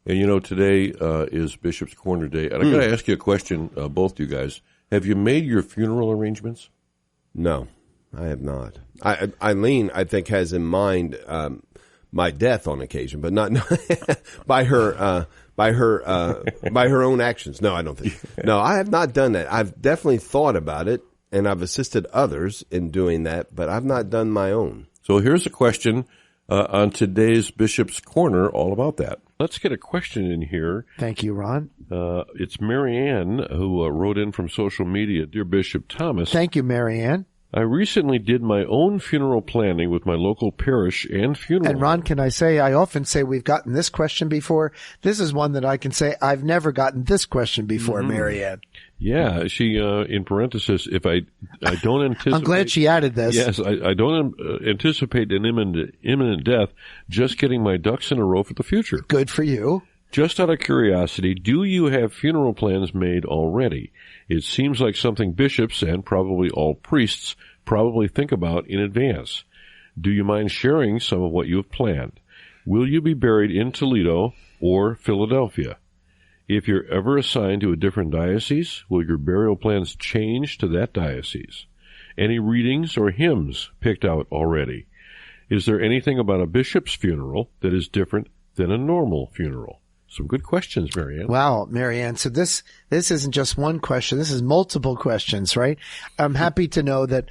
And today is Bishop's Corner Day. And I got to ask you a question, both you guys. Have you made your funeral arrangements? No, I have not. Eileen, I think, has in mind my death on occasion, but not by her own actions. No, I don't think. No, I have not done that. I've definitely thought about it, and I've assisted others in doing that, but I've not done my own. So here's a question on today's Bishop's Corner all about that. Let's get a question in here. Thank you, Ron. It's Marianne who wrote in from social media. Dear Bishop Thomas. Thank you, Marianne. I recently did my own funeral planning with my local parish and funeral. And Ron, can I say, I often say we've gotten this question before. This is one that I can say I've never gotten this question before, Marianne. Yeah, she, in parenthesis, if I don't anticipate. I'm glad she added this. Yes, I don't anticipate an imminent death, just getting my ducks in a row for the future. Good for you. Just out of curiosity, do you have funeral plans made already? It seems like something bishops and probably all priests probably think about in advance. Do you mind sharing some of what you have planned? Will you be buried in Toledo or Philadelphia? If you're ever assigned to a different diocese, will your burial plans change to that diocese? Any readings or hymns picked out already? Is there anything about a bishop's funeral that is different than a normal funeral? Some good questions, Marianne. Wow, Marianne. So this isn't just one question. This is multiple questions, right? I'm happy to know that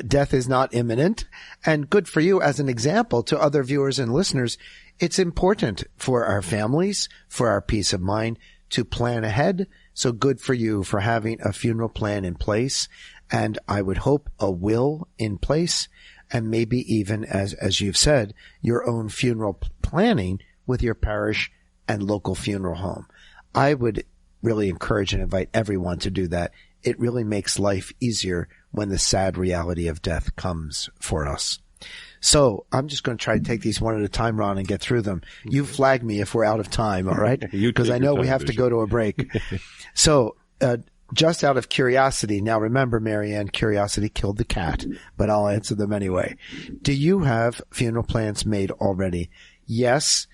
death is not imminent. And good for you as an example to other viewers and listeners. It's important for our families, for our peace of mind, to plan ahead. So good for you for having a funeral plan in place. And I would hope a will in place. And maybe even, as you've said, your own funeral planning with your parish and local funeral home. I would really encourage and invite everyone to do that. It really makes life easier when the sad reality of death comes for us. So I'm just going to try to take these one at a time, Ron, and get through them. You flag me if we're out of time, all right? Because I know we have to go to a break. So just out of curiosity, now remember, Marianne, curiosity killed the cat, but I'll answer them anyway. Do you have funeral plans made already? Yes.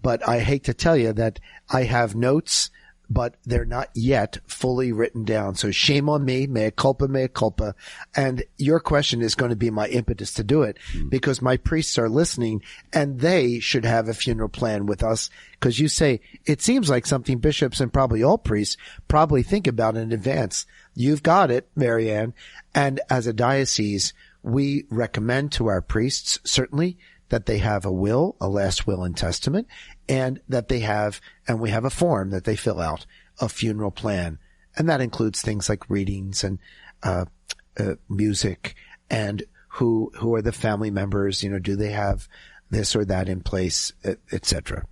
But I hate to tell you that I have notes, but they're not yet fully written down. So shame on me, mea culpa, mea culpa. And your question is going to be my impetus to do it because my priests are listening and they should have a funeral plan with us. Because you say, it seems like something bishops and probably all priests probably think about in advance. You've got it, Marianne. And as a diocese, we recommend to our priests, certainly, that they have a will, a last will and testament, and that they have, and we have a form that they fill out, a funeral plan. And that includes things like readings and music and who are the family members, do they have this or that in place, etc.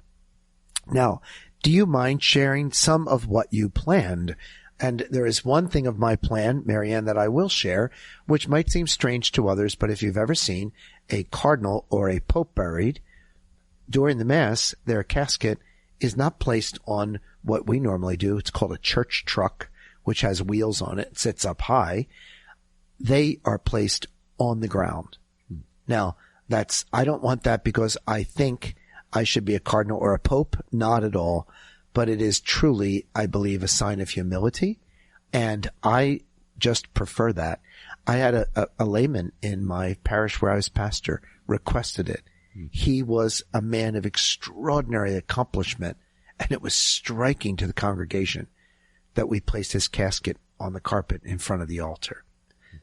Now, do you mind sharing some of what you planned? And there is one thing of my plan, Marianne, that I will share, which might seem strange to others, but if you've ever seen a cardinal or a pope buried, during the Mass, their casket is not placed on what we normally do. It's called a church truck, which has wheels on it, sits up high. They are placed on the ground. Now, I don't want that because I think I should be a cardinal or a pope. Not at all. But it is truly, I believe, a sign of humility. And I just prefer that. I had a layman in my parish where I was pastor requested it. He was a man of extraordinary accomplishment, and it was striking to the congregation that we placed his casket on the carpet in front of the altar.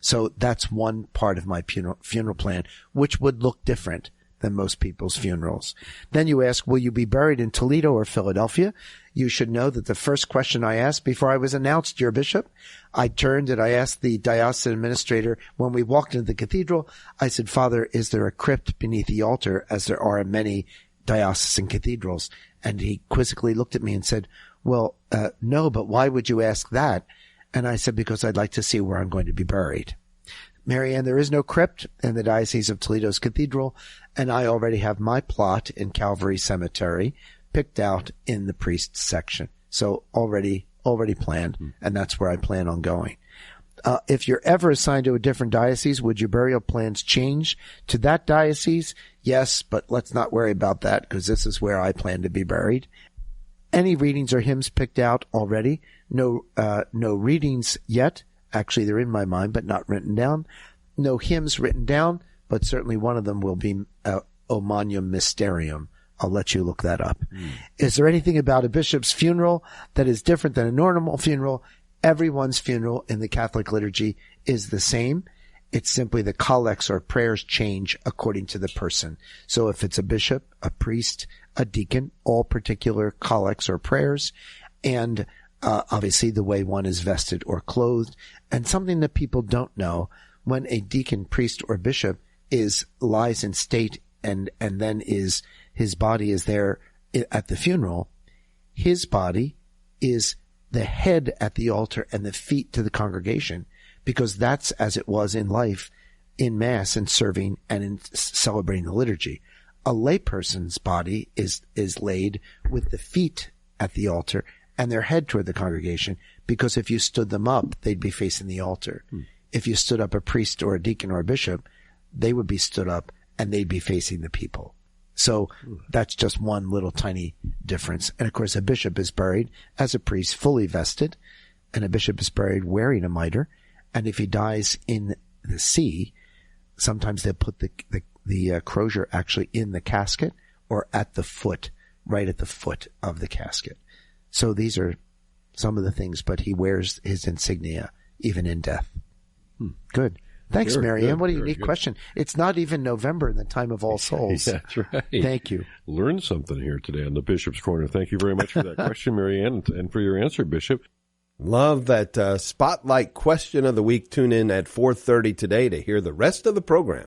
So that's one part of my funeral plan, which would look different than most people's funerals. Then you ask, will you be buried in Toledo or Philadelphia? You should know that the first question I asked before I was announced your bishop, I turned and I asked the diocesan administrator when we walked into the cathedral, I said, Father, is there a crypt beneath the altar as there are in many diocesan cathedrals? And he quizzically looked at me and said, well, no, but why would you ask that? And I said, because I'd like to see where I'm going to be buried. Marianne, there is no crypt in the Diocese of Toledo's cathedral, and I already have my plot in Calvary Cemetery picked out in the priest's section. So already planned, and that's where I plan on going. If you're ever assigned to a different diocese, would your burial plans change to that diocese? Yes, but let's not worry about that because this is where I plan to be buried. any readings or hymns picked out already? No readings yet. Actually, they're in my mind, but not written down. No hymns written down, but certainly one of them will be O Magnum Mysterium. I'll let you look that up. Is there anything about a bishop's funeral that is different than a normal funeral? Everyone's funeral in the Catholic liturgy is the same. It's simply the collects or prayers change according to the person. So if it's a bishop, a priest, a deacon, all particular collects or prayers, and obviously the way one is vested or clothed. And something that people don't know, when a deacon, priest, or bishop lies in state and then his body is there at the funeral, his body is the head at the altar and the feet to the congregation, because that's as it was in life, in Mass and serving and in celebrating the liturgy. A layperson's body is laid with the feet at the altar and their head toward the congregation, because if you stood them up, they'd be facing the altar. If you stood up a priest or a deacon or a bishop, they would be stood up and they'd be facing the people. So that's just one little tiny difference. And of course, a bishop is buried as a priest, fully vested, and a bishop is buried wearing a mitre. And if he dies in the sea, sometimes they'll put the crozier actually in the casket or at the foot, right at the foot of the casket. So these are some of the things, but he wears his insignia even in death. Good. Thanks, Marianne. What a unique question. It's not even November in the time of All Souls. That's right. Thank you. Learned something here today on the Bishop's Corner. Thank you very much for that question, Marianne, and for your answer, Bishop. Love that Spotlight question of the week. Tune in at 4:30 today to hear the rest of the program.